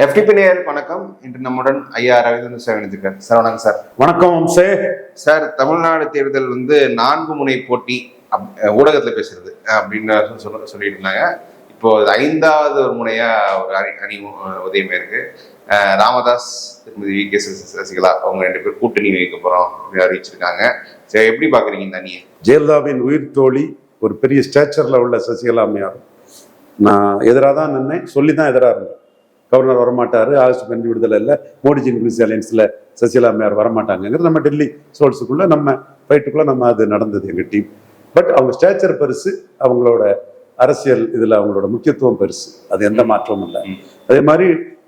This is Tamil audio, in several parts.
FTP நேயர்களுக்கு வணக்கம். இன்று நம்முடன் ஐயா ரவிச்சந்திரன் சார் இணைந்திருக்கார். சார் வணக்கம் சார். வணக்கம் சார். தமிழ்நாடு தேர்தல் 4 முனை போட்டி ஊடகத்தில் பேசுறது அப்படின்னு சொல்லிட்டு இருந்தாங்க. இப்போ 5வது ஒரு முனையா ஒரு அணி உதயமே இருக்கு. ராமதாஸ், திருமதி வி கே சசிகலா அவங்க 2 பேர் கூட்டணி வைக்க போறோம் அறிவிச்சிருக்காங்க. சரி, எப்படி பாக்குறீங்க இந்த அணியை? ஜெயலலிதாவின் உயிர் தோழி, ஒரு பெரிய ஸ்டேச்சர்ல உள்ள சசிகலா அம்மையார். நான் எதிராக தான் நின்னேன், சொல்லி தான் எதிராக இருந்தேன். கவர்னர் வரமாட்டாரு, ஆகஸ்ட் 5 விடுதலை இல்லை, மோடிஜி இன்க்ளூசிவ் அலையன்ஸ்ல சசிகலா அம்மையார் வரமாட்டாங்கிறது நம்ம டெல்லி சோர்ஸுக்குள்ள நம்ம ஃபைட்டுக்குள்ள நம்ம அது நடந்தது எங்க டீம். பட் அவங்க ஸ்டேச்சர் பெருசு, அவங்களோட அரசியல் இதுல அவங்களோட முக்கியத்துவம் பெருசு, அது எந்த மாற்றமும் இல்லை. அதே மாதிரி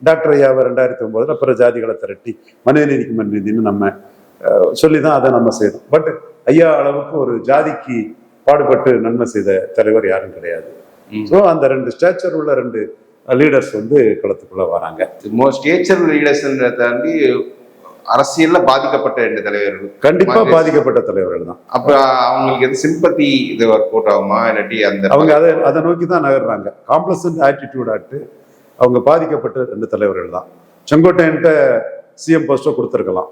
டாக்டர் ஐயாவை 2009 பிற ஜாதிகளை திரட்டி மனிதநீதிக்கு மனிதன்னு நம்ம சொல்லிதான் அதை நம்ம செய்யணும். பட் ஐயா அளவுக்கு ஒரு ஜாதிக்கு பாடுபட்டு நன்மை செய்த தலைவர் யாரும் கிடையாது. ஸோ அந்த 2 ஸ்டேச்சர் உள்ள 2 லீடர்ஸ் களத்துக்குள்ள வராங்க. ஸ்டேச்சர் லீடர்ஸ் தாண்டி அரசியல்ல பாதிக்கப்பட்ட 2 தலைவர்கள், கண்டிப்பா பாதிக்கப்பட்ட தலைவர்கள் தான். அப்ப அவங்களுக்கு எது சிம்பத்தி இது ஒர்க் அவுட் ஆகுமா, இல்லாட்டி அவங்க அதை நோக்கி தான் நகர்றாங்க. காம்ப்ளசன்ட் ஆட்டிடியூட் ஆட்டு அவங்க பாதிக்கப்பட்ட 2 தலைவர்கள் தான். செங்கோட்டையன்ட்ட சிஎம் போஸ்டோ கொடுத்துருக்கலாம்,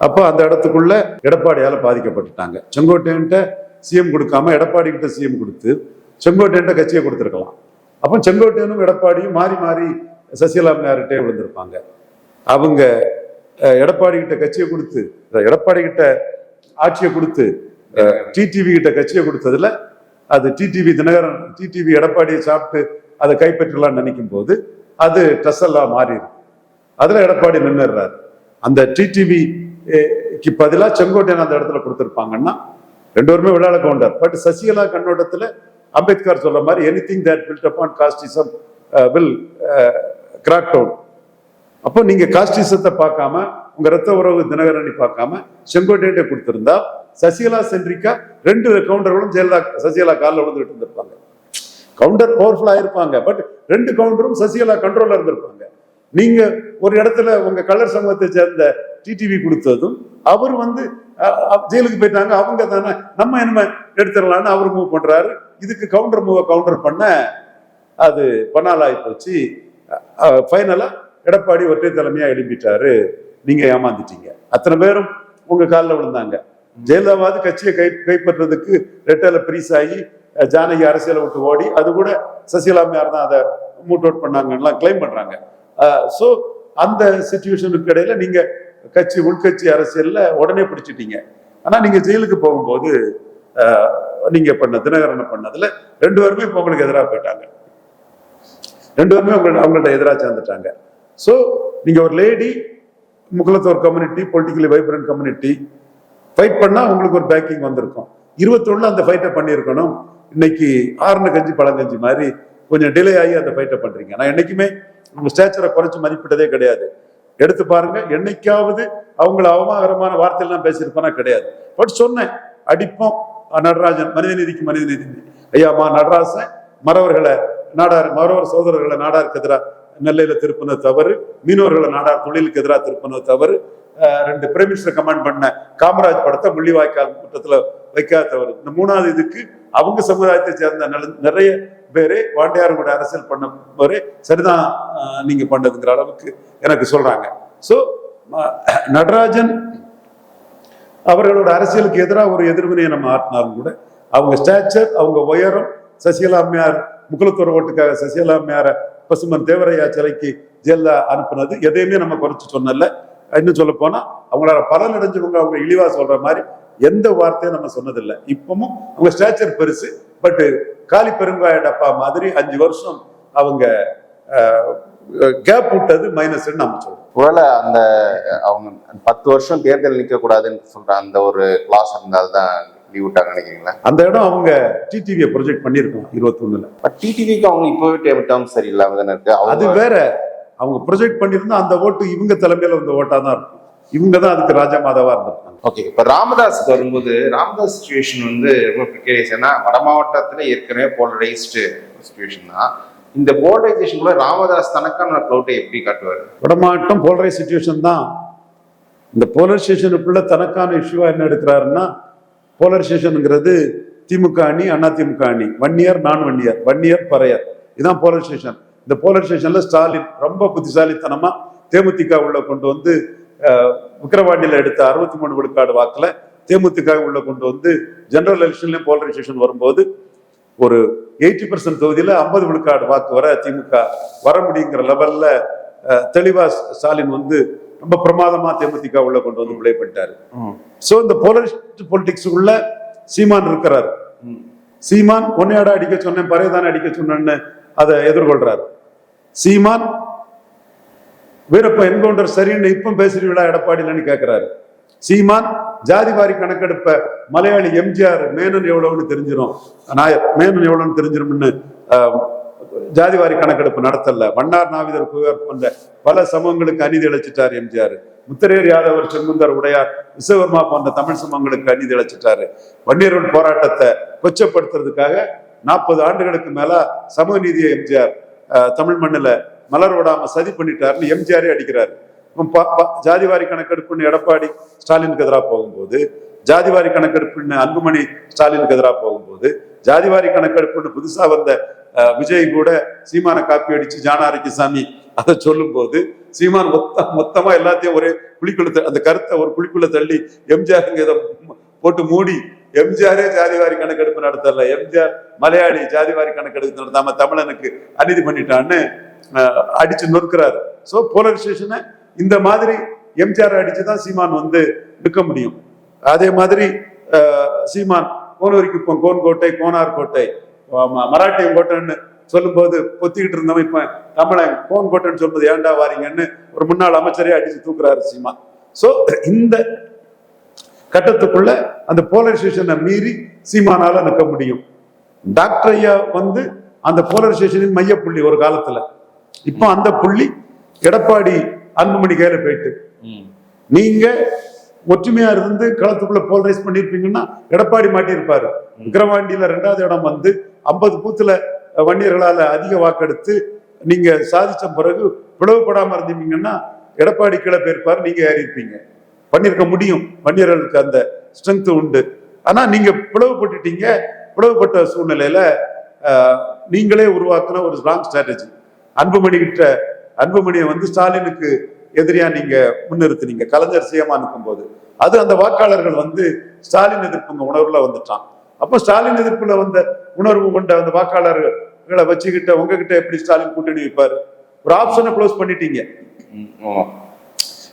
அப்போ அந்த இடத்துக்குள்ள எடப்பாடியால பாதிக்கப்பட்டுட்டாங்க. செங்கோட்டையன்ட்ட சிஎம் கொடுக்காம எடப்பாடி கிட்ட சிஎம் கொடுத்து செங்கோட்டையன்ட்ட கட்சியை கொடுத்துருக்கலாம். அப்போ செங்கோட்டையனும் எடப்பாடியும் மாறி மாறி சசிகலா அம்மையார்கிட்டே விழுந்திருப்பாங்க. அவங்க எடப்பாடி கிட்ட கட்சியை கொடுத்து, எடப்பாடி கிட்ட ஆட்சியை கொடுத்து, டிடிவி கிட்ட கட்சியை கொடுத்ததுல அது தினகரன் டிடிவி எடப்பாடியை சாப்பிட்டு அதை கைப்பற்றலாம்னு நினைக்கும் போது அது டசல்லா மாறிடும். அதுல எடப்பாடி நின்னுறாரு. அந்த டிடிவிக்கு பதிலா செங்கோட்டையன் அந்த இடத்துல கொடுத்துருப்பாங்கன்னா 2 பேருமே விளையாட கவுண்டர். பட் சசிகலா கண்ணோட்டத்துல அம்பேத்கர் சொல்ற மாதிரி anything that built upon casteism will crack down. அப்போ நீங்க காஸ்டிசத்தை பார்க்காம, உங்க ரத்த உறவு தினகரனை பார்க்காம செங்கோட்டையன்ட்டே கொடுத்திருந்தா சசிகலா சென்ட்ரிக்கா 2 கவுண்டர்களும் சசிகலா காலில் விழுந்துட்டு இருந்திருப்பாங்க. கவுண்டர் பவர்ஃபுல்லா இருப்பாங்க, பட் 2 கவுண்டரும் சசிகலா கண்ட்ரோல்ல இருந்திருப்பாங்க. நீங்க ஒரு இடத்துல உங்க கலர் சமூகத்தை சேர்ந்த டிடிவி கொடுத்ததும் அவர் ஜெயிலுக்கு போயிட்டாங்க, அவங்க தானே நம்ம என்ன எடுத்துடலான்னு அவர் மூவ் பண்றாரு. இதுக்கு கவுண்டர் பண்ண அது பனாலாகி போச்சு. ஃபைனலா எடப்பாடி ஒற்றை தலைமையா எழுப்பிட்டாரு. நீங்க ஏமாந்துட்டீங்க. அத்தனை பேரும் உங்க காலில் விழுந்தாங்க. ஜெயலலிதாவாது கட்சியை கைப்பற்றதுக்கு ரெட்டல பிரிஸ் ஆகி ஜானகி அரசியலை விட்டு ஓடி, அது கூட சசிகலா அம்மையார் தான் அதை மூட் அவுட் பண்ணாங்கலாம் கிளைம் பண்றாங்க. ஸோ அந்த சிச்சுவேஷனுக்கு இடையில நீங்க உள்கட்சி அரசியல்ல உடனே பிடிச்சிட்டீங்க. ஆனா நீங்க ஜெயிலுக்கு போகும்போது நீங்க தினகரனை பண்ணதுல 2 பேருமே இப்போ உங்களுக்கு எதிராக போயிட்டாங்க. 2 பேருமே அவங்கள்ட்ட எதிராக சேர்ந்துட்டாங்க. ஸோ நீங்க ஒரு லேடி முகலத்தோர் community, politically vibrant community fight பண்ணா உங்களுக்கு ஒரு பேக்கிங் வந்திருக்கும். 21 அந்த ஃபைட்டை பண்ணியிருக்கணும். இன்னைக்கு ஆறுன கஞ்சி பழங்கஞ்சி மாதிரி கொஞ்சம் டிலே ஆகி அந்த ஃபைட்டை பண்றீங்க. நான் என்னைக்குமே உங்க ஸ்டேச்சரை குறைச்சு மதிப்பிட்டதே கிடையாது. எடுத்து பாருங்க, என்னைக்காவது அவங்கள அவமானகரமான வார்த்தையெல்லாம் பேசியிருப்பானா கிடையாது. பட் சொன்னேன், அடிப்போம் நடராஜன், மனிதநீதிக்கு மனிதநீதி ஐயா நடராசன் மறவர் சகோதரர்களை நாடாருக்கு எதிராக நெல்லையில திருப்பினது தவறு, மீனவர்களை நாடார் தொழிலுக்கு எதிராக திருப்பினது தவறு, 2 பிரைம் மினிஸ்டர் கமாண்ட் பண்ண காமராஜ் படத்தை முள்ளிவாய்க்கால் குற்றத்துல வைக்காத தவறு. இந்த 3வது இதுக்கு அவங்க சமுதாயத்தை சேர்ந்த நிறைய பேரே வாண்டையார் கூட அரசியல் பண்ண சரிதான் நீங்க பண்ணதுங்கிற அளவுக்கு எனக்கு சொல்றாங்க. ஸோ நடராஜன் அவர்களோட அரசியலுக்கு எதிராக ஒரு எதிர்வினையை நம்ம ஆட்டினாலும் கூட அவங்க ஸ்டேச்சர், அவங்க உயரம், சசிகலா அம்மையார் முக்குலத்தோர் ஓட்டுக்காக சசிகலா அம்மையார பசுமன் தேவரையா சிலைக்கு ஜெயலலிதா அனுப்புனது எதையுமே நம்ம குறைச்சு சொன்னல. இன்னும் சொல்ல போனா அவங்களால பலன் அடைஞ்சவங்க அவங்க இழிவா சொல்ற மாதிரி எந்த வார்த்தையும் நம்ம சொன்னதில்லை. இப்பவும் அவங்க ஸ்டேச்சர் பெருசு, பட் காலி பெருங்காய டப்பா மாதிரி 5 வருஷம் அவங்க கேப் விட்டது மைனஸ் நம்ம சொல்றோம். ஒருவேளை அந்த அவங்க 10 வருஷம் தேர்தல் நிற்க கூடாதுன்னு சொல்ற அந்த ஒரு கிளாஸ் இருந்தால்தான் லீவ் விட்டாங்க நினைக்கிறீங்களா? அந்த இடம் அவங்க டிடிவியை ப்ரொஜெக்ட் பண்ணிருக்கோம் 21. டிடிவிக்கு அவங்க இப்பவே டேர்ம் சரியில்லாம தானே இருக்கு. அது வேற, அவங்க ப்ரொஜெக்ட் பண்ணிருந்தா அந்த ஓட்டு இவங்க தலைமையில வந்த ஓட்டா தான் இருக்கும். இவங்க தான் அதுக்கு ராஜா மாதாவா இருந்திருக்காங்க. ஓகே, இப்ப ராமதாஸ்க்கு வரும்போது ராமதாஸ் சிச்சுவேஷன் ரொம்ப ப்ரிகேரியஸ். ஏன்னா வட மாவட்டத்துல ஏற்கனவே போலரைஸ்டு சிச்சுவேஷன் தான். இந்த போலரைசேஷன் கூட ராமதாஸ் தனக்கான க்ளவுட்டை எப்படி காட்டுவார்? வட மாவட்டம் போலரைஸ் சிச்சுவேஷன் தான். இந்த போலரைசேஷனுக்குள்ள தனக்கான இஷ்யூவா என்ன எடுக்கிறாருன்னா, போலரைசேஷனுங்கிறது திமுக அணி, அதிமுக அணி, 1 இயர் நான் 1 இயர், 1 இயர் பரையர், இதுதான் போலரைசேஷன். இந்த போலரைசேஷன்ல ஸ்டாலின் ரொம்ப புத்திசாலித்தனமா தேமுதிக உள்ள கொண்டு வந்து விக்கிரவாண்டியில எடுத்த 63 விழுக்காடு வாக்குல தேமுதிக உள்ள கொண்டு வந்து ஜெனரல் எலெக்ஷன்லயும் போலரைசேஷன் வரும்போது ஒரு 80% தொகுதியில 50 விழுக்காடு வாக்கு வர திமுக வர முடியுங்கிற லெவல்ல தெளிவா ஸ்டாலின் வந்து ரொம்ப பிரமாதமா தேமுதிக உள்ள கொண்டு வந்து பிளே பண்ணிட்டாரு. சோ இந்த போலரைஸ்ட் பொலிட்டிக்ஸ் உள்ள சீமான் இருக்கிறாரு. சீமான் ஒன்னையாட அடிக்க சொன்னேன், பறையதானே அடிக்க சொன்னேன்னு அதை எதிர்கொள்றாரு. சீமான் வீரப்ப என்கவுண்டர் சரின்னு இப்ப பேசுறீங்களா எடப்பாடியிலன்னு கேட்கிறாரு. சீமான் ஜாதிவாரி கணக்கெடுப்ப மலையாளி எம்ஜிஆர் மேனன் எவ்வளவுன்னு தெரிஞ்சிடும், நாயர் மேனன் எவ்வளவுன்னு தெரிஞ்சிடும்னு ஜாதிவாரி கணக்கெடுப்பு நடத்தல. மன்னார் நாவிதர் புகார் போன்ற பல சமூகங்களுக்கு அநீதி இழைச்சிட்டாரு எம்ஜிஆர். முத்திரையர் யாதவர் செங்குந்தர் உடையார் விஸ்வகர்மா போன்ற தமிழ் சமூகங்களுக்கு அநீதி இழைச்சிட்டாரு. வன்னியர்கள் போராட்டத்தை கொச்சப்படுத்துறதுக்காக 40 ஆண்டுகளுக்கு மேல சமூக நீதியை எம்ஜிஆர் தமிழ் மண்ணுல மலர் விடாம சதி பண்ணிட்டாருன்னு எம்ஜிஆரே அடிக்கிறாரு. ஜாதிவாரி கணக்கெடுப்புன்னு எடப்பாடி ஸ்டாலினுக்கு எதிராக போகும்போது, ஜாதிவாரி கணக்கெடுப்புன்னு அன்புமணி ஸ்டாலினுக்கு எதிராக போகும்போது, ஜாதிவாரி கணக்கெடுப்புன்னு புதுசா வந்த விஜய் கூட சீமான காப்பி அடிச்சு ஜானாரிக்கசாமி அதை சொல்லும் போது சீமான் மொத்தமா எல்லாத்தையும் ஒரே குழிக்குள்ள அந்த கருத்தை ஒரு குழிக்குள்ள தள்ளி எம்ஜிஆர் இதை போட்டு மூடி எம்ஜிஆரே ஜாதிவாரி கணக்கெடுப்பு நடத்தல, எம்ஜிஆர் மலையாளி ஜாதிவாரி கணக்கெடுப்பு நடத்தாம தமிழனுக்கு அநீதி பண்ணிட்டான்னு அடிச்சு நொறுக்கிறாரு. சோ போலரைசேஷனை இந்த மாதிரி எம்ஜிஆர் அடிச்சுதான் சீமான் வந்து நிற்க முடியும். அதே மாதிரி சீமான் கோனூரிக்குப்பம், கோன்கோட்டை, கோனார் கோட்டை, மராட்டியம் கோட்டைன்னு சொல்லும் போது பொத்திக்கிட்டு இருந்தவன் இப்ப தமிழன் கோன்கோட்டைன்னு சொல்லும்போது ஏண்டா வாரீங்கன்னு ஒரு முன்னாள் அமைச்சரே அடிச்சு தூக்குறாரு சீமான். சோ இந்த கட்டத்துக்குள்ள அந்த போலரைசேஷனை மீறி சீமானால நிற்க முடியும். டாக்டர் ஐயா வந்து அந்த போலரைசேஷனின் மையப்புள்ளி ஒரு காலத்துல. இப்போ அந்த புள்ளி எடப்பாடி அன்புமணி கையில போயிட்டு, நீங்க ஒற்றுமையா இருந்து களத்துக்குள்ள போலரைஸ் பண்ணிருப்பீங்கன்னா எடப்பாடி மாட்டியிருப்பாரு. விக்கிரவாண்டியில 2வது இடம் வந்து 50 பூத்துல வன்னியர்களால அதிக வாக்கெடுத்து நீங்க சாதிச்ச பிறகு பிளவுபடாம இருந்தீங்கன்னா எடப்பாடி கீழே போயிருப்பாரு, நீங்க ஏறி இருப்பீங்க. பண்ணிருக்க முடியும், வன்னியர்களுக்கு அந்த ஸ்ட்ரென்த் உண்டு. ஆனா நீங்க பிளவுபட்டுட்டீங்க. பிளவுபட்ட சூழ்நிலையில நீங்களே உருவாக்குன ஒரு ராங் ஸ்ட்ராட்டஜி. அன்புமணியை வந்து ஸ்டாலினுக்கு எதிரியா நீங்க முன்னிறுத்தினீங்க கலைஞர் சிஎம்மா நிற்கும் போது. அது அந்த வாக்காளர்கள் வந்து ஸ்டாலின் எதிர்ப்புங்க உணர்வுல வந்துட்டான். அப்போ ஸ்டாலின் எதிர்ப்புல வந்த உணர்வு கொண்ட அந்த வாக்காளர்களை வச்சுக்கிட்ட உங்ககிட்ட எப்படி ஸ்டாலின் கூட்டணி வைப்பாரு? ஒரு ஆப்ஷனை க்ளோஸ் பண்ணிட்டீங்க.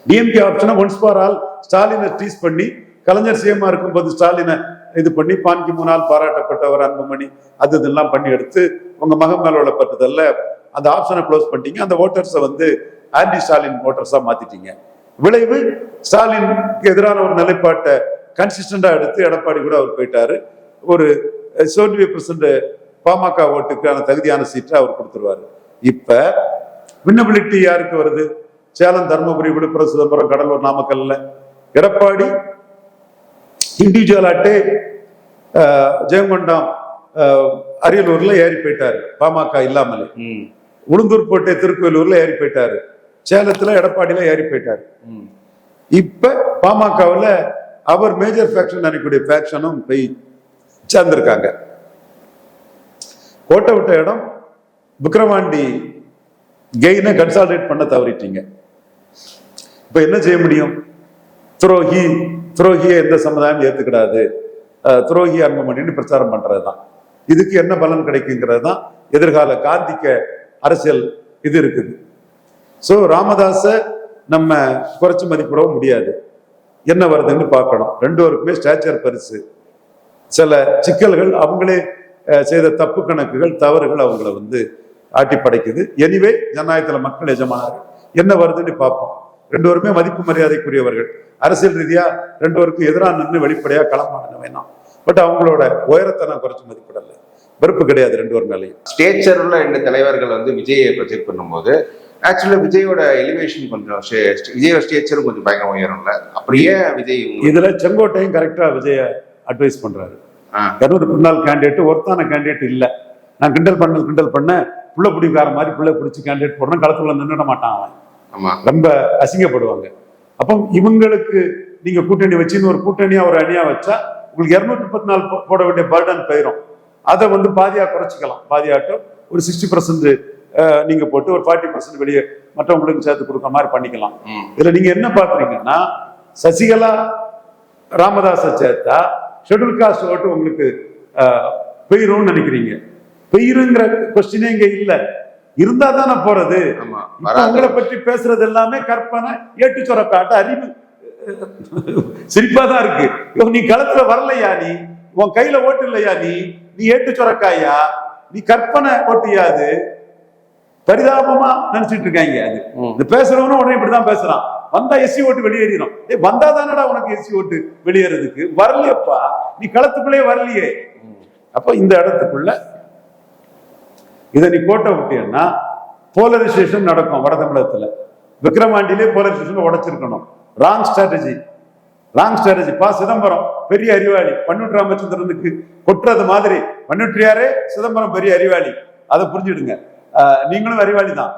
டிஎம்கே ஆப்ஷனை ஒன்ஸ் ஃபார் ஆல் ஸ்டாலினை டீஸ் பண்ணி கலைஞர் சிஎம்மா இருக்கும்போது ஸ்டாலினை இது பண்ணி பான்கி முன்னால் பாராட்டப்பட்டவர் அன்புமணி அது இதெல்லாம் பண்ணி எடுத்து உங்க மகன் மேல உள்ள பட்டதல்ல அந்த ஆப்ஷனை க்ளோஸ் பண்ணிட்டீங்க. அந்த ஓட்டர்ஸை வந்து ஆன்டி ஸ்டாலின் ஓட்டர்ஸா மாத்திட்டீங்க. விளைவு ஸ்டாலினுக்கு எதிரான ஒரு நிலைப்பாட்டை கன்சிஸ்டண்டா எடுத்து எடப்பாடி கூட அவர் போயிட்டாரு. ஒரு 70% பாமக ஓட்டுக்கான தகுதியான சீட்டை அவர் கொடுத்துருவாரு. இப்ப வின்னபிலிட்டி யாருக்கு வருது? சேலம், தருமபுரி, விழுப்புரம், சிதம்பரம், கடலூர், நாமக்கல்ல எடப்பாடி இண்டிவிஜுவலாட்டே ஜெயங்கொண்டம், அரியலூர்ல ஏறி போயிட்டாரு பாமக இல்லாமலே. உளுந்தூர் போட்டே திருக்கோயிலூர்ல ஏறி போயிட்டாரு. சேலத்துல எடப்பாடியில ஏறி போயிட்டாரு. இப்ப பாமகவுல அவர் மேஜர் ஃபேக்ஷன் நினைக்கக்கூடிய ஃபேக்ஷனும் போய் சேர்ந்திருக்காங்க. கோட்டை விட்ட இடம் விக்கிரவாண்டி கெயினை கன்சால்டேட் பண்ண தவறிட்டீங்க. இப்ப என்ன செய்ய முடியும்? துரோகியை எந்த சமுதாயம் ஏத்துக்கிடாது, துரோகி அன்புமணின்னு பிரச்சாரம் பண்றதுதான். இதுக்கு என்ன பலன் கிடைக்குங்கிறது தான் எதிர்கால காந்திக்க அரசியல் இது இருக்குது. சோ ராமதாஸ நம்ம குறைச்சு மதிப்பிடவும் முடியாது. என்ன வருதுன்னு பார்க்கணும். 2 பேருக்குமே ஸ்டாச்சர் பரிசு. சில சிக்கல்கள் அவங்களே செய்த தப்பு கணக்குகள் தவறுகள் அவங்கள வந்து ஆட்டி படைக்குது. எனிவே ஜனநாயகத்துல மக்கள் எஜமானார்கள். என்ன வருதுன்னு பார்ப்போம். 2 பேருமே மதிப்பு மரியாதைக்குரியவர்கள். அரசியல் ரீதியா 2 பேருக்கும் எதிராக நின்று வெளிப்படையா களமாடுங்க வேணாம். பட் அவங்களோட உயரத்தை நான் குறைச்சு மதிப்பிடல. வெறுப்பு கிடையாது 2 பேர் மேலேயும். ஸ்டேச்சர் உள்ள 2 தலைவர்கள் வந்து விஜயை ப்ரொஜெக்ட் பண்ணும்போது ஆக்சுவலா விஜயோட எலிவேஷன் கொஞ்சம் விஜயோட ஸ்டேச்சரும் கொஞ்சம் பயங்கரம் உயரும்ல. அப்படியே விஜய் இதுல செங்கோட்டையும் கரெக்டா விஜய அட்வைஸ் பண்றாரு. 200 முன்னாள் கேண்டிடேட் ஒருத்தான கேண்டிடேட் இல்ல. நான் கிண்டல் பண்ண புள்ள பிடிக்கார மாதிரி புள்ள பிடிச்சி கேண்டிடேட் போடணும், களத்துல நின்றுட மாட்டான் அவன். ரொம்ப அசிங்கப்படுவாங்க. அப்போ இவங்களுக்கு நீங்க கூட்டணி வச்சுன்னு ஒரு கூட்டணியா ஒரு அணியா வச்சா உங்களுக்கு 234 போட வேண்டிய பர்டன் போயிடும். அதை வந்து பாதியா குறைச்சிக்கலாம். பாதியாட்டம் ஒரு 60% நீங்க போட்டு ஒரு 40% வெளியே மற்றவங்களுக்கு சேர்த்து கொடுக்குற மாதிரி பண்ணிக்கலாம். இதுல நீங்க என்ன பாக்குறீங்கன்னா, சசிகலா ராமதாஸை சேர்த்தா ஷெட்யூல் காஸ்ட் ஓட்டு உங்களுக்கு பெயரும்னு நினைக்கிறீங்க. பெயருங்கிற கொஸ்டினே இங்க இல்ல, இருந்தா தானே போறது. உங்களை பற்றி பேசுறது எல்லாமே கற்பனை, ஏட்டு சொரக்காட்ட, அறிவு. சிரிப்பாதான் இருக்கு. நீ களத்துல வரலையா, நீ உன் கையில ஓட்டு இல்லையா, நீ ஏட்டு சொரக்காயா, நீ கற்பனை ஓட்டியாது. பரிதாபமா நினைச்சிட்டு இருக்காங்க. அது இந்த பேசுறவனும் உடனே இப்படிதான் பேசுறான். வந்தா எஸ்சி ஓட்டு வெளியேறிடும். வந்தா தானடா உனக்கு எஸ்சி ஓட்டு வெளியேறதுக்கு. வரலையப்பா, நீ களத்துக்குள்ளே வரலையே. அப்ப இந்த இடத்துக்குள்ள இதை நீ கோட்டை விட்டீங்கன்னா போலரைசேஷன் நடக்கும். வட தமிழகத்துல விக்ரமாண்டிலே போலரைசேஷன் உடைச்சிருக்கணும். Wrong strategy. பா சிதம்பரம் பெரிய அறிவாளி, பன்னூற்று ராமச்சந்திரனுக்கு கொட்டுறது மாதிரி. பன்னூற்றியாரே சிதம்பரம் பெரிய அறிவாளி, அதை புரிஞ்சுடுங்க. நீங்களும் அறிவாளி தான்.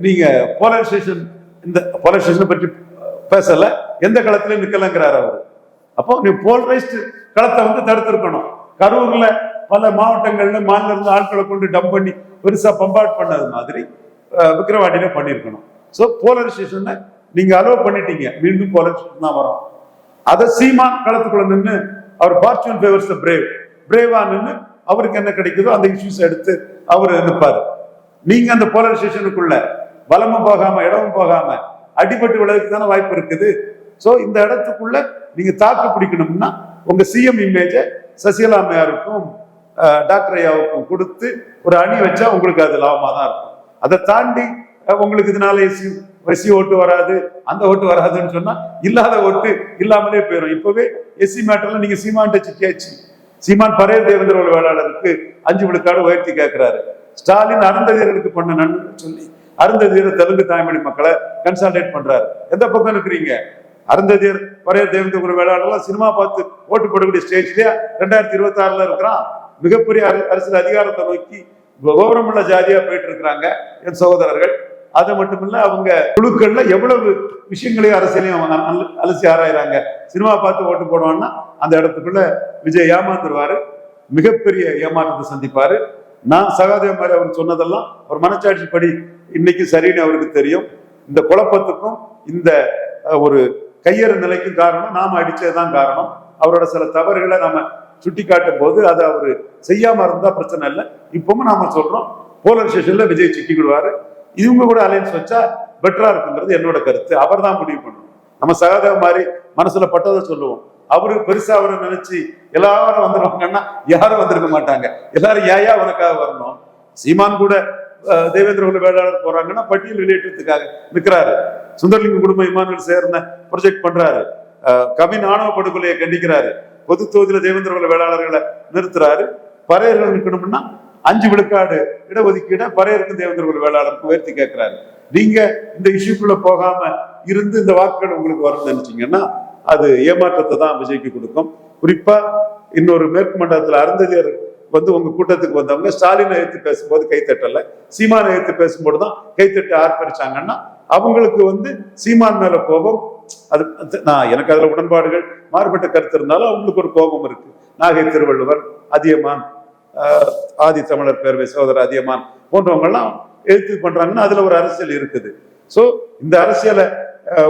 நீங்க போலரைசேஷன், இந்த போலரைசேஷன் பற்றி பேசல, எந்த களத்திலையும் நிக்கலங்கிறார் அவர். அப்போ நீ போலரைஸ்டு களத்தை தடுத்திருக்கணும். கரூர்ல பல மாவட்டங்கள்ல மாநில இருந்து ஆட்களை கொண்டு டம்ப் பண்ணி பெருசா பம்பாட் பண்ணது மாதிரி விக்கிரவாண்டியில பண்ணிருக்கணும். ஸோ போலரைசேஷனை நீங்க அலோவ் பண்ணிட்டீங்க, மீண்டும் போலரைசேஷன் தான் வரும். அதை சீமான் களத்துக்குள்ள நின்று அவர் ஃபார்ச்சூன் ஃபேவர்ஸ் தி பிரேவா நின்று அவருக்கு என்ன கிடைக்குதோ அந்த இஷ்யூஸ் எடுத்து அவர் நிற்பாரு. நீங்க அந்த போலரைசேஷனுக்குள்ள வலமும் போகாம இடமும் போகாம அடிபட்டு விளைவுக்கு தானே வாய்ப்பு இருக்குது. ஸோ இந்த இடத்துக்குள்ள நீங்க தாக்கு பிடிக்கணும்னா உங்க சிஎம் இமேஜை சசிகலா அம்மையாருக்கும் டாக்டர் ஐயாவுக்கும் கொடுத்து ஒரு அணி வச்சா உங்களுக்கு அது லாபமா தான் இருக்கும். அதை தாண்டி உங்களுக்கு இதனால எஸ்சி ஓட்டு வராது, அந்த ஓட்டு வராதுன்னு சொன்னா இல்லாத ஓட்டு இல்லாமலே போயிடும். இப்பவே எஸ்சி மேட்டர்ல நீங்க சீமான்ட்ட சிக்கியாச்சு. சீமான் பரையர் தேவேந்திர வேளாளருக்கு 5 விழுக்காடு உயர்த்தி கேட்கிறாரு. ஸ்டாலின் அருந்ததியர்களுக்கு பண்ண நன்மை சொல்லி அருந்ததியர் தெலுங்கு தாய்மொழி மக்களை கன்சால்டேட் பண்றாரு. எந்த பக்கம் இருக்கிறீங்க? அருந்ததியர் பரையர் தேவேந்திர வேளாளர்லாம் சினிமா பார்த்து ஓட்டு போடக்கூடிய ஸ்டேஜ்லயே 2026 இருக்கிறான். மிகப்பெரிய அரசியல் அதிகாரத்தை நோக்கி கோபுரமுள்ள ஜாதியா போயிட்டு இருக்கிறாங்க என் சகோதரர்கள். அது மட்டும் இல்ல, அவங்க குழுக்கள்ல எவ்வளவு விஷயங்களையும் அரசியலையும் அவங்க அலசி ஆராயிறாங்க. சினிமா பார்த்து ஓட்டு போடுவான்னா அந்த இடத்துக்குள்ள விஜய் ஏமாந்துருவாரு, மிகப்பெரிய ஏமாற்றத்தை சந்திப்பாரு. நான் சகாதேவ மாதிரி அவர் சொன்னதெல்லாம் ஒரு மனச்சாட்சி படி இன்னைக்கு சரின்னு அவருக்கு தெரியும். இந்த குழப்பத்துக்கும் இந்த ஒரு கையறு நிலைக்கும் காரணம் நாம அடிச்சதுதான் காரணம். அவரோட சில தவறுகளை நாம சுட்டி காட்டும் போது அதை அவரு செய்யாம இருந்தா பிரச்சனை இல்லை. இப்பவும் நாம சொல்றோம், போலரைசேஷன்ல விஜய் சிக்கிடுவாரு. இவங்க கூட அலையன்ஸ் வச்சா பெட்டரா இருக்குங்கிறது என்னோட கருத்து. அவர் தான் முடிவு பண்ணணும். நம்ம சகாதேவ மாதிரி மனசுல பட்டதை சொல்லுவோம். அவரு பெருசா அவரை நினைச்சு எல்லாரும் வந்துருவாங்கன்னா யாரும் வந்திருக்க மாட்டாங்க. எல்லாரும் ஏயா உனக்காக வரணும். சீமான் கூட தேவேந்திர குல வேளாளர் போறாங்கன்னா பட்டியல் வெளியேற்றத்துக்காக நிற்கிறாரு. சுந்தரலிங்க குடும்பம் இமானுவேல் சேர்ந்த ப்ரொஜெக்ட் பண்றாரு. கவின் ஆணவ படுகொலையை கண்டிக்கிறாரு. பொது தொகுதியில தேவேந்திர குல வேளாளர்களை நிறுத்துறாரு. பறையர்கள் நிற்கணும்னா 5 விழுக்காடு இடஒதுக்கீட பறையருக்கும் தேவேந்திர குல வேளாளருக்கும் உயர்த்தி கேட்கிறாரு. நீங்க இந்த இஷ்யூக்குள்ள போகாம இருந்து இந்த வாக்குகள் உங்களுக்கு வரும்னு நினைச்சீங்கன்னா அது ஏமாற்றத்தை தான் விஜய்க்கு கொடுக்கும். குறிப்பா இன்னொரு மேற்கு மண்டலத்துல அருந்ததியர் உங்க கூட்டத்துக்கு வந்தவங்க ஸ்டாலினை எதிர்த்து பேசும்போது கைத்தட்டல, சீமானை எதிர்த்து பேசும்போது தான் கைத்தட்டு ஆர்ப்பரிச்சாங்கன்னா அவங்களுக்கு சீமான் மேல கோபம். அது எனக்கு அதுல உடன்பாடுகள் மாறுபட்ட கருத்து இருந்தாலும் அவங்களுக்கு ஒரு கோபம் இருக்கு. நாகை திருவள்ளுவர், அதியமான், ஆதி தமிழர் பேரவை சகோதரர் அதியமான் போன்றவங்க எல்லாம் எழுத்து பண்றாங்கன்னா அதுல ஒரு அரசியல் இருக்குது. சோ இந்த அரசியலை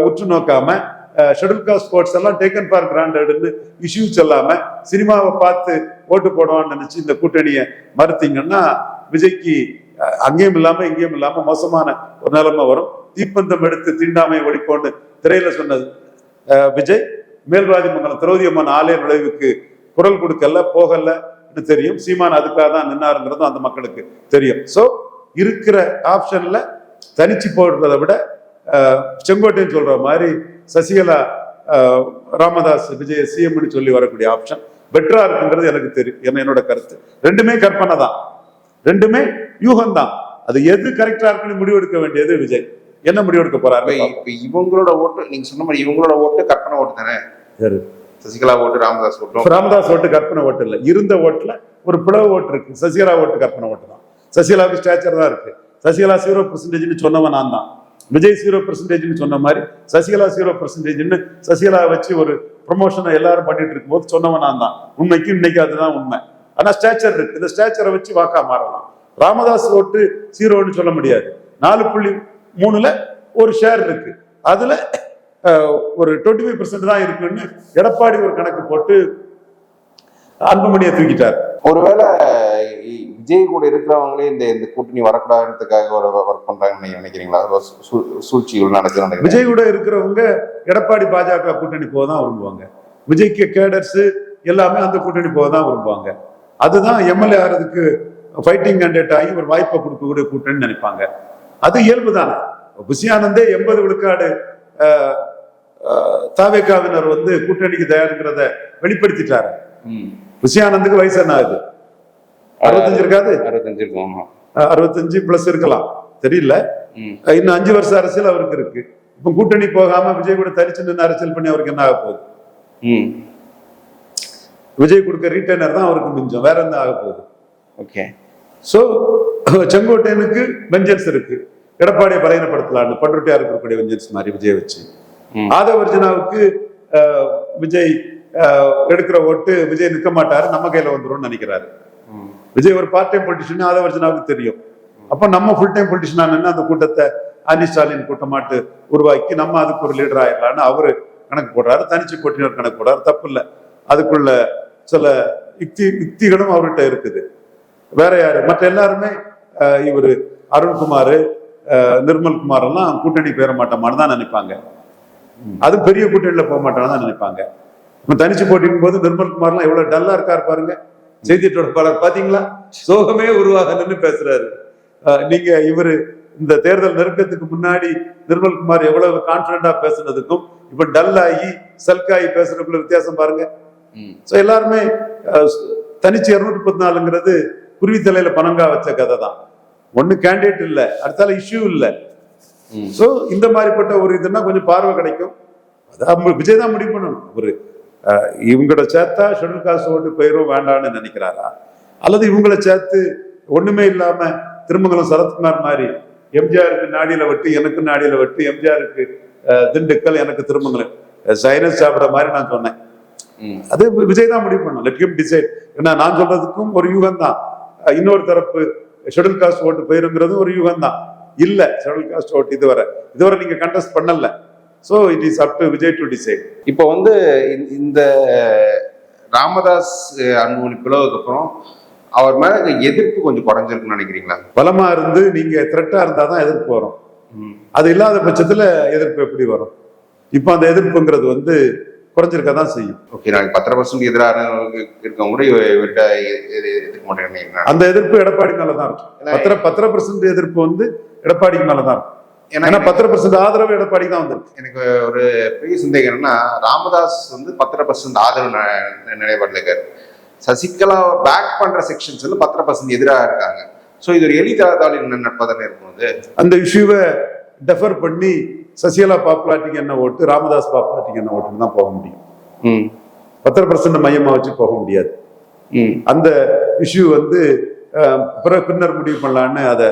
உற்று நோக்காம ஷெட்யூல் காஸ்ட் ஸ்போர்ட்ஸ் எல்லாம் டேக்கன் ஃபார் கிராண்டட்னு இஷ்யூஸ் இல்லாம சினிமாவை பார்த்து ஓட்டு போடுவான்னு நினைச்சு இந்த கூட்டணியை மறுத்தீங்கன்னா விஜய்க்கு அங்கேயும் இல்லாம இங்கேயும் இல்லாம மோசமான ஒரு நிலைமை வரும். தீப்பந்தம் எடுத்து தீண்டாமை ஒழிப்போன்னு திரையில சொன்னது விஜய் மேல்வாதி மங்கலம் திரௌதி அம்மன் ஆலய நுழைவுக்கு குரல் கொடுக்கல, போகலன்னு தெரியும். சீமான் அதுக்காக தான் நின்னாருங்கிறதும் அந்த மக்களுக்கு தெரியும். ஸோ இருக்கிற ஆப்ஷன்ல தனிச்சு போடுறதை விட செங்கோட்டைன்னு சொல்ற மாதிரி சசிகலா ராமதாஸ் விஜய் சிஎம்னு சொல்லி வரக்கூடிய ஆப்ஷன் பெட்டரா இருக்குங்கிறது எனக்கு தெரியும். என்னோட கருத்து. ரெண்டுமே கற்பனை தான், ரெண்டுமே யூகம் தான். அது எது கரெக்டா இருக்குன்னு முடிவெடுக்க வேண்டியது விஜய். என்ன முடிவெடுக்க போறாரு? இப்ப இவங்களோட ஓட்டு நீங்க சொன்ன மாதிரி இவங்களோட ஓட்டு கற்பனை ஓட்டு தானே. சசிகலா ஓட்டு, ராமதாஸ் ஓட்டு. ராமதாஸ் ஓட்டு கற்பனை ஓட்டு இல்லை. இருந்த ஓட்டுல ஒரு பிளவு ஓட்டு இருக்கு. சசிகலா ஓட்டு கற்பனை ஓட்டு தான். சசிகலாவுக்கு ஸ்டாச்சர் தான் இருக்கு. சசிகலா 0% சொன்னவன் நான் தான். விஜய் 0% சொன்ன மாதிரி சசிகலா 0% சசிகலா வச்சு ஒரு ப்ரொமோஷனை எல்லாரும் பண்ணிட்டு இருக்கும் போது சொன்னவன் நான் தான். உண்மைக்கு இன்னைக்கு அதுதான் உண்மை. ஆனா ஸ்டாச்சர் இருக்கு. இந்த ஸ்டாச்சரை வச்சு வாக்கா மாறலாம். ராமதாஸ் ஓட்டு 0ன்னு சொல்ல முடியாது. 4.3ல ஒரு ஷேர் இருக்கு. அதுல ஒரு 25% தான் இருக்குன்னு எடப்பாடி ஒரு கணக்கு போட்டு அன்புமணியை தூக்கிட்டார். ஒருவேளை விஜய் கூட இருக்கிறவங்களே இந்த இந்த கூட்டணி வரக்கூடாதுன்றதுக்காக ஒரு ஒர்க் பண்றாங்கன்னு நினைக்கிறீங்களா? சூழ்ச்சிகள் நடக்குது. விஜய் கூட இருக்கிறவங்க எடப்பாடி பாஜக கூட்டணி போக தான் விரும்புவாங்க. விஜய்க்கு கேடர்ஸ் எல்லாமே அந்த கூட்டணி போக தான் விரும்புவாங்க. அதுதான் எம்எல்ஏ ஆகிறதுக்கு ஃபைட்டிங் கேண்டிடேட் ஆகி ஒரு வாய்ப்பை கொடுக்கக்கூடிய கூட்டணி நினைப்பாங்க. அது இயல்பு தானே. புஷியானந்தே 80 விழுக்காடு தாவேகாவினர் வந்து கூட்டணிக்கு தயாருங்கிறத வெளிப்படுத்திட்டாரு. புஷியானந்துக்கு வயசு என்ன ஆகுது? 65 இருக்காது? 65 பிளஸ் இருக்கலாம், தெரியல. இன்னும் 5 வருஷம் அரசியல் அவருக்கு இருக்கு. இப்ப கூட்டணி போகாம விஜய் கூட தரிச்சு நின்று அரசியல் பண்ணி அவருக்கு என்ன ஆக போகுது? விஜய் கொடுக்க ரீட்டைனர் தான் அவருக்கு மிஞ்சம், வேற என்ன ஆக போகுது? ஓகே. சோ செங்கோட்டையனுக்கு வெஞ்சன்ஸ் இருக்கு. எடப்பாடியை பலகீனப்படுத்தலான்னு பண்ருட்டியார் இருக்கக்கூடிய வெஞ்சன்ஸ் மாதிரி விஜய் வச்சு. ஆதவர்ஜனாவுக்கு விஜய் எடுக்கிற ஓட்டு விஜய் நிற்க மாட்டாரு, நம்ம கையில வந்துடும் நினைக்கிறாரு. விஜய் ஒரு பார்ட் டைம் பொலிட்டிஷியன் ஆதவர்ஜனாவுக்கு தெரியும். அப்ப நம்ம ஃபுல் டைம் பொலிட்டிஷியன் அந்த கூட்டத்தை அனி ஸ்டாலின் கூட்டமாட்டு உருவாக்கி நம்ம அதுக்கு ஒரு லீடர் ஆயிடலான்னு அவரு கணக்கு போடுறாரு. தனிச்சு போட்டியினர் கணக்கு போடுறாரு, தப்பு இல்லை. அதுக்குள்ள சில யுக்திகளும் அவர்கிட்ட இருக்குது. வேற யாரு? மற்ற எல்லாருமே இவரு அருண்குமார், நிர்மல்குமார் எல்லாம் கூட்டணி பெற மாட்டோமான்னு தான் நினைப்பாங்க. அது பெரிய கூட்டணியில போக மாட்டான்னு தான் நினைப்பாங்க. தனிச்சு போட்டிக்கும் போது நிர்மல்குமார்லாம் எவ்வளவு டல்லா இருக்காரு பாருங்க. செய்தி தொடர்பாளர் பாத்தீங்களா? சோகமே உருவாகணும்னு பேசுறாரு. நீங்க இவரு இந்த தேர்தல் நெருக்கத்துக்கு முன்னாடி நிர்மல்குமார் எவ்வளவு கான்பிடண்டா பேசுனதுக்கும் இப்ப டல் ஆகி சல்காயி பேசுறதுக்குள்ள வித்தியாசம் பாருங்க. எல்லாருமே தனிச்சு 214ங்கிறது குருவி தலையில பணங்கா வச்ச கதை தான். ஒண்ணு கேண்டிடேட் இல்ல, அடுத்தால இஷ்யூ இல்ல. சோ இந்த மாதிரிப்பட்ட ஒரு இதுன்னா கொஞ்சம் பார்வை கிடைக்கும். அதான் விஜய் தான் முடிவு பண்ணணும். ஒரு இவங்களோட சேர்த்தா ஷெட்யூல் காஸ்ட் ஓட்டு போயிரும் வேண்டான்னு நினைக்கிறாரா, அல்லது இவங்களை சேர்த்து ஒண்ணுமே இல்லாம திருமங்கலம் சரத்குமார் மாதிரி எம்ஜிஆருக்கு நாடியில வெட்டு எனக்கு நாடியில வெட்டு, எம்ஜிஆருக்கு திண்டுக்கல் எனக்கு திருமங்கலம் சைனஸ் சாப்பிட மாதிரி நான் சொன்னேன். அது விஜய் தான் முடிவு பண்ணணும். Let him decide. ஏன்னா நான் சொல்றதுக்கும் ஒரு யூகம் தான், இன்னொரு தரப்பு ஷெட்யூல் காஸ்ட் ஓட்டு போயிருங்கிறதும் ஒரு யூகம் தான். இல்ல ஷெட்யூல் காஸ்ட் ஓட்டு இதுவரை நீங்க கண்டெஸ்ட் பண்ணல. So it is up to Vijay to decide. இப்போ வந்து இந்த ராமதாஸ் அன்புமணி பிளவுக்கு அப்புறம் அவர் மேல எதிர்ப்பு கொஞ்சம் குறைஞ்சிருக்குன்னு நினைக்கிறீங்களா? பலமா இருந்து நீங்க த்ரெட்டா இருந்தாதான் எதிர்ப்பு வரும். அது இல்லாத பட்சத்துல எதிர்ப்பு எப்படி வரும்? இப்போ அந்த எதிர்ப்புங்கிறது வந்து குறைஞ்சிருக்க தான் செய்யும். ஓகே, நாளைக்கு 10% எதிராக இருக்கவங்க கூட இவர்கிட்ட எதிர்க்க மாட்டேங்க. அந்த எதிர்ப்பு எடப்பாடி மேலதான் இருக்கும். 10% எதிர்ப்பு வந்து எடப்பாடிக்கு மேலதான் இருக்கும். ஏன்னா 10% ஆதரவு எடப்பாடி தான் வந்திருக்கு. எனக்கு ஒரு பெரிய சந்தேகம் என்னன்னா, ராமதாஸ் வந்து 10% ஆதரவு நிலைப்பாடுல இருக்காரு. சசிகலா பேக் பண்ற செக்ஷன்ஸ் வந்து 10% எதிராக இருக்காங்க. ஸோ இது ஒரு எளிதாதாளின் நட்பதானே இருக்கும்போது அந்த இஷ்யூவை டெஃபர் பண்ணி சசிகலா பாப்புலாரிட்டிக்கு என்ன ஓட்டு, ராமதாஸ் பாப்புலாரிட்டிக்கு என்ன ஓட்டுன்னு தான் போக முடியும். 10% மையமா வச்சு போக முடியாது. அந்த இஷ்யூ வந்து பின்னர் முடிவு பண்ணலான்னு அதை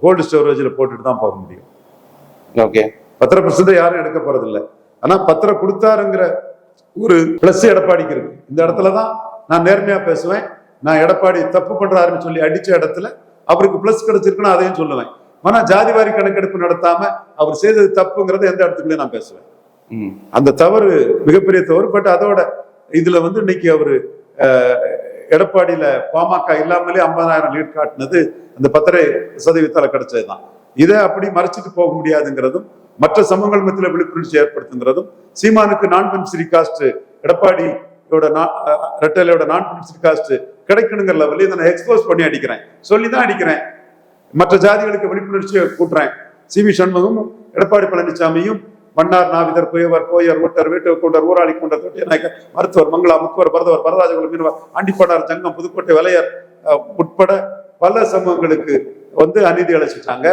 கோல்டு ஸ்டோரேஜில் போட்டுட்டு தான் போக முடியும். ஓகே, 10% யாரும் எடுக்க போறது இல்லை. ஆனா 10 கொடுத்தாருங்கிற ஒரு பிளஸ் எடப்பாடிக்கு இருக்கு. இந்த இடத்துலதான் நான் நேர்மையா பேசுவேன். நான் எடப்பாடி தப்பு பண்றாருன்னு சொல்லி அடிச்ச இடத்துல அவருக்கு பிளஸ் கிடைச்சிருக்குன்னு அதையும் சொல்லுவேன். ஆனா ஜாதிவாரி கணக்கெடுப்பு நடத்தாம அவர் செய்தது தப்புங்கிறத எந்த இடத்துக்குள்ளே நான் பேசுவேன். அந்த தவறு மிகப்பெரிய தவறு. பட் அதோட இதுல வந்து இன்னைக்கு அவரு எடப்பாடியில பாமக இல்லாமலே 50,000 லீட் காட்டினது அந்த 10% கிடைச்சதுதான். இதை அப்படி மறைச்சிட்டு போக முடியாதுங்கிறதும் மற்ற சமூகங்கள் மத்தியில விழிப்புணர்ச்சி ஏற்படுத்துங்கிறதும் சீமானுக்கு நான் பென்சிரி காஸ்ட் எடப்பாடியோட ரெட்டலையோட நான் பென்சிரி காஸ்ட் கிடைக்கணுங்கிற லெவலில் இதை நான் எக்ஸ்போஸ் பண்ணி அடிக்கிறேன், சொல்லிதான் அடிக்கிறேன். மற்ற ஜாதிகளுக்கு விழிப்புணர்ச்சியை கூட்டுறேன். சி.வி. சண்முகமும் எடப்பாடி பழனிசாமியும் மன்னார் நாவிதர் குயவர் கோயர் ஒட்டர் வீட்டு கொண்டர் ஊராளி கொண்டர் தொட்டிய நாயக்கர் மருத்துவர் மங்களா முத்துவர் பரதவர் பரராஜகுல மீனவர் ஆண்டிப்படார் ஜங்கம் புதுக்கோட்டை வலையர் உட்பட பல சமூகங்களுக்கு வந்து அநீதி அழைச்சிட்டாங்க.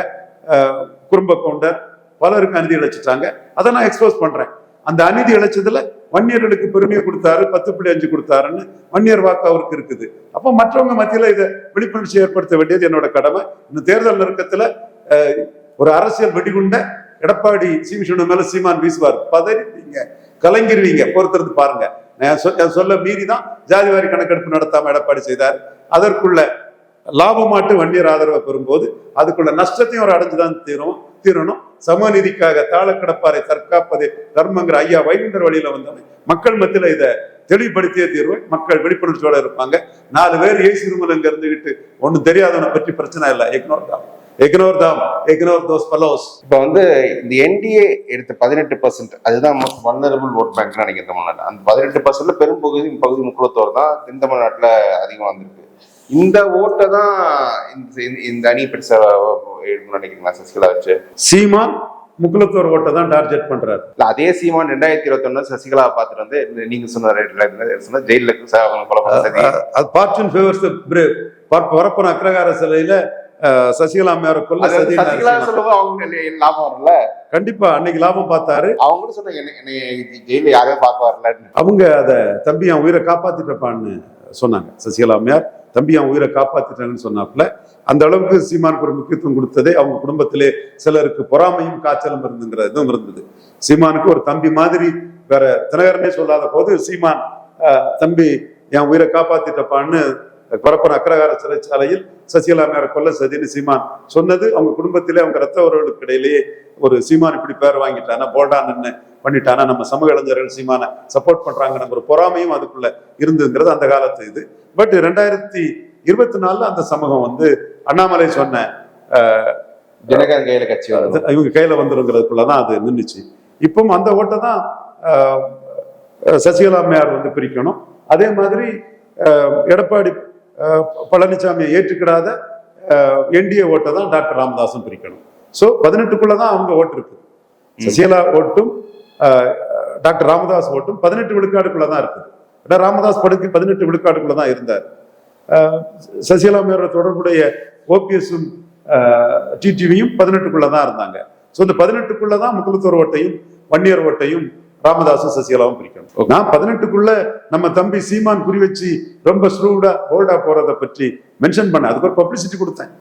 குடும்ப கவுண்டர் பலருக்கு அநீதி அழைச்சிட்டாங்க. அதை நான் எக்ஸ்போஸ் பண்றேன். அந்த அநீதி அழைச்சதுல வன்னியர்களுக்கு பெருமையை கொடுத்தாரு, 10.5 கொடுத்தாருன்னு வன்னியர் வாக்கு அவருக்கு இருக்குது. அப்போ மற்றவங்க மத்தியில இதை விழிப்புணர்ச்சி ஏற்படுத்த வேண்டியது என்னோட கடமை. இந்த தேர்தல் நெருக்கத்துல ஒரு அரசியல் வெடிகுண்ட எடப்பாடி சி.வி. சண்முகம் மேல சீமான் வீசுவார், பதறிவீங்க, கலங்கிருவீங்க, பொறுத்திருந்து பாருங்க. நான் சொல்ல மீறிதான் ஜாதிவாரி கணக்கெடுப்பு நடத்தாம எடப்பாடி செய்தார். அதற்குள்ள லாபமாட்டு வன்னியர் ஆதரவை பெறும்போது அதுக்குள்ள நஷ்டத்தையும் ஒரு அடைஞ்சுதான் தீரணும். சமநீதிக்காக தாழ கிடப்பாரை தற்காப்பதே தர்மங்கிற ஐயா வைகுண்டர் வழியில வந்தவன் மக்கள் மத்தியில இதை தெளிவுபடுத்தியே தீர்வேன். மக்கள் விழிப்புணர்ச்சியோட இருப்பாங்க. 4 பேர் ஏசி ரூம்ல இங்க இருந்துகிட்டு ஒன்னும் தெரியாதவனை பற்றி பிரச்சனை இல்லை. Ignore those fellows. இப்போ வந்து இந்த என்டிஏ எடுத்த 18%, அதுதான் மோஸ்ட் வல்னரபிள் ஓட் பேங்க் நினைக்கிறேன் தமிழ்நாடு. அந்த 18% பெரும் பகுதி முக்குளத்தோர் தான் தென் தமிழ்நாட்டுல அதிகமா வந்திருக்கு. இந்த ஓட்டை தான் இந்த அணி பெருசா நினைக்கிறீங்களா சசிகலா வச்சு? சீமான் முக்குளத்தோர் ஓட்டை தான் டார்கெட் பண்றாரு. அதே சீமான் 2021 சசிகலா பார்த்துட்டு வந்து நீங்க சொன்ன ஜெயில அது பார்ச்சூன் ஃபேவர்ஸ் தி பிரேவ். பரப்பன அக்ரகார சிலையில சசிகலா அம்மையாரை கொல்ல சசிகலா சொல்லுவோம். அவங்க லாபம் வரல. கண்டிப்பா அன்னைக்கு லாபம் பார்த்தாரு. அவங்க கூட சொன்னாங்க ஜெயில யாரையும் பார்க்க வரல. அவங்க அத தம்பி அவன் உயிரை காப்பாத்திட்டப்பான்னு சொன்னாங்க. சசிகலா அம்மையார் தம்பி அவன் உயிரை காப்பாத்திட்டான்னு சொன்னாப்புல அந்த அளவுக்கு சீமானுக்கு ஒரு முக்கியத்துவம் கொடுத்ததே அவங்க குடும்பத்திலே சிலருக்கு பொறாமையும் காய்ச்சலும் இருந்துங்கிற இதுவும் இருந்தது. சீமானுக்கு ஒரு தம்பி மாதிரி வேற தினகரனே சொல்லாத போது சீமான் தம்பி என் உயிரை காப்பாத்திட்டப்பான்னு பரப்பன அக்ரகார சிறைச்சாலையில் சசிகலா அம்மையாரை கொல்ல சதின்னு சீமான் சொன்னது அவங்க குடும்பத்திலே அவங்க ரத்த உறவுகளுக்கு இடையிலேயே ஒரு சீமான் இப்படி பேர் வாங்கிட்டானா போல்டான்னு பண்ணிட்டானா நம்ம சமூக இளைஞர்கள் சீமானை சப்போர்ட் பண்றாங்கிற ஒரு பொறாமையும் அதுக்குள்ள இருந்துங்கிறது அந்த காலத்து இது. பட் 2024 அந்த சமூகம் வந்து அண்ணாமலை சொன்ன தினகரன் கையில கட்சி இவங்க கையில வந்துருங்கிறதுக்குள்ளதான் அது நின்றுச்சு. இப்பவும் அந்த ஓட்டை தான் சசிகலா அம்மையார் வந்து பிரிக்கணும். அதே மாதிரி எடப்பாடி பழனிசாமியை ஏற்றுக்கிடாத என்டிஏ ஓட்டை தான் டாக்டர் ராமதாஸும் பிரிக்கணும். ஸோ 18க்குள்ளதான் அவங்க ஓட்டு இருக்கு. சசிகலா ஓட்டும் டாக்டர் ராமதாஸ் ஓட்டும் 18 விழுக்காடுக்குள்ளதான் இருக்குது. ராமதாஸ் படுக்கை 18 விழுக்காடுக்குள்ளதான் இருந்தார். சசிகலா அம்மையாரோட தொடர்புடைய ஓபிஎஸும் டிடிவியும் 18க்குள்ளதான் இருந்தாங்க. ஸோ இந்த 18க்குள்ளதான் முக்குளத்தோர் ஓட்டையும் வன்னியர் ஓட்டையும் ராமதாசும் சசிகலாவும் பிரிக்கணும். நான் 18க்குள்ள நம்ம தம்பி சீமான் குறி வச்சு ரொம்ப ஸ்ரூடா ஹோல்டா போறதை பற்றி மென்ஷன் பண்ண அதுக்கு ஒரு பப்ளிசிட்டி கொடுத்தேன்.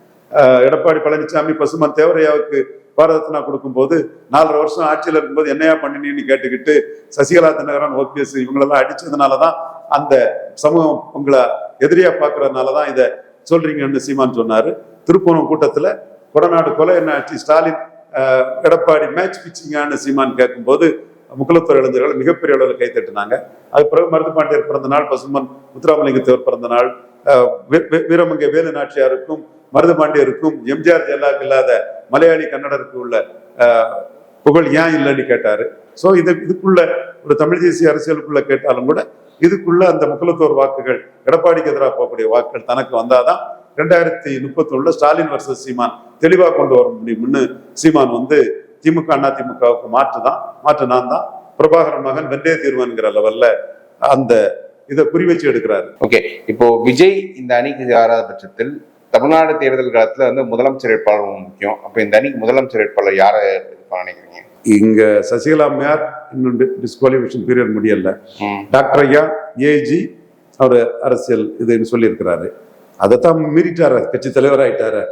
எடப்பாடி பழனிசாமி பசுமன் தேவரையாவுக்கு பாரதத்தினா கொடுக்கும் போது 4.5 வருஷம் ஆட்சியில் இருக்கும்போது என்னையா பண்ணினீன்னு கேட்டுக்கிட்டு சசிகலா தினகரன் ஓபிஎஸ் இவங்களெல்லாம் அடிச்சதுனாலதான் அந்த சமூகம் உங்களை எதிரியா பாக்குறதுனாலதான் இதை சொல்றீங்கன்னு சீமான் சொன்னாரு. திருப்பூரம் கூட்டத்துல கொடநாடு கொலை என்ன ஆட்சி ஸ்டாலின் எடப்பாடி மேட்ச் பிச்சிங்கான்னு சீமான் கேட்கும்போது முக்குளத்தோர் இளைஞர்கள் மிகப்பெரிய அளவில் கைத்தட்டினாங்க. அது பிறகு மருதுபாண்டியர் பிறந்த நாள், பசுமன் முத்துராமலிங்கத்தேவர் பிறந்த நாள், வீரமங்கை வேலு நாச்சியாருக்கும் மருதுபாண்டியருக்கும் எம்ஜிஆர் ஜெயலலிதாவுக்கு இல்லாத மலையாளி கன்னடருக்கு உள்ள புகழ் ஏன் இல்லைன்னு கேட்டாரு. ஸோ இதுக்குள்ள ஒரு தமிழ் தேசிய அரசியலுக்குள்ள கேட்டாலும் கூட இதுக்குள்ள அந்த முக்குளத்தோர் வாக்குகள் எடப்பாடிக்கு எதிராக போகக்கூடிய வாக்குகள் தனக்கு வந்தாதான் 2031 ஸ்டாலின் வர்சஸ் சீமான் தெளிவா கொண்டு வர முடியும்னு சீமான் வந்து திமுக அண்ணா திமுகவுக்கு மாற்று நான் தான் பிரபாகரன் மகன் வென்றே தீர்வுங்கிற லெவல்ல அந்த இதை குறி வச்சு எடுக்கிறாரு. ஓகே, இப்போ விஜய் இந்த அணிக்கு ஆறாத பட்சத்தில் தமிழ்நாடு தேர்தல் காலத்துல வந்து முதலமைச்சர் வேட்பாளர் முக்கியம். அப்ப இந்த அணிக்கு முதலமைச்சர் வேட்பாளர் யாரை நினைக்கிறீங்க? இங்க சசிகலா அம்மையார் இன்னும் டிஸ்குவாலிஃபிகேஷன் பீரியட் முடியல. டாக்டர் ஐயா ஏஜி அவர் அரசியல் இதுன்னு சொல்லி இருக்கிறாரு. அதைத்தான் மீறிட்டாரு, கட்சி தலைவர் ஆயிட்டாரு.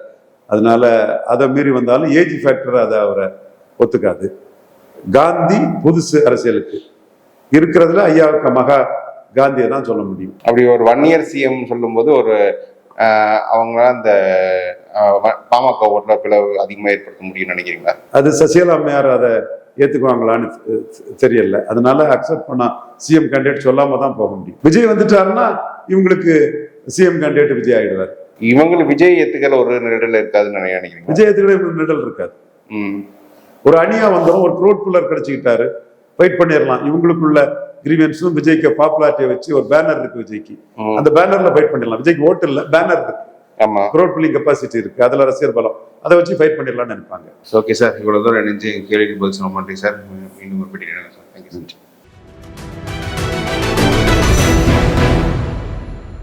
அதனால அதை மீறி வந்தாலும் ஏஜி ஃபேக்டர் அதை அவரை ஒத்துக்காது. காந்தி புதுசு அரசியலுக்கு இருக்கிறதுல ஐயாவுக்கு மகா காந்தியை தான் சொல்ல முடியும். அப்படி ஒரு 1 இயர் சிஎம் சொல்லும் போது ஒரு அவங்க அந்த பாமக ஓட்டுல பிளவு அதிகமா ஏற்படுத்த முடியும்னு நினைக்கிறீங்களா? அது சசிகலா அம்மையார் அதை ஏத்துக்குவாங்களான்னு தெரியல. அதனால அக்செப்ட் பண்ணா சிஎம் கேண்டிடேட் சொல்லாம தான் போக முடியும். விஜய் வந்துட்டாருன்னா இவங்களுக்கு சிஎம் கேண்டிடேட் விஜய் ஆயிடுவார். இவங்களுக்கு விஜய் ஏத்துக்கிற ஒரு நிழல் இருக்காதுன்னு நினைக்கிறீங்க? விஜய் ஏத்துக்கிற நிழல் இருக்காது. ஒரு அணியா வந்துடும், ஒரு க்ரோட் புல்லர் கிடைச்சிக்கிட்டாரு, ஃபைட் பண்ணிடலாம். இவங்களுக்குள்ள கிரீவன்ஸும் விஜய்க்கு பாப்புலாரிட்டியை வச்சு ஒரு பேனர் இருக்கு விஜய்க்கு, அந்த பேனர்ல ஃபைட் பண்ணிடலாம். விஜய்க்கு ஓட்டு இல்ல, பேனர் இருக்கு, க்ரோட் புல்லிங் கெப்பாசிட்டி இருக்கு, அதுல ரசிகர் பலம், அதை வச்சு ஃபைட் பண்ணிடலாம்னு நினைப்பாங்க. ஓகே சார், இவ்வளவு தூரம் நினைஞ்சு கேள்விக்கு பதில் சொல்ல மாட்டேங்க சார். மீண்டும் ஒரு பேட்டி சார். Thank you sir.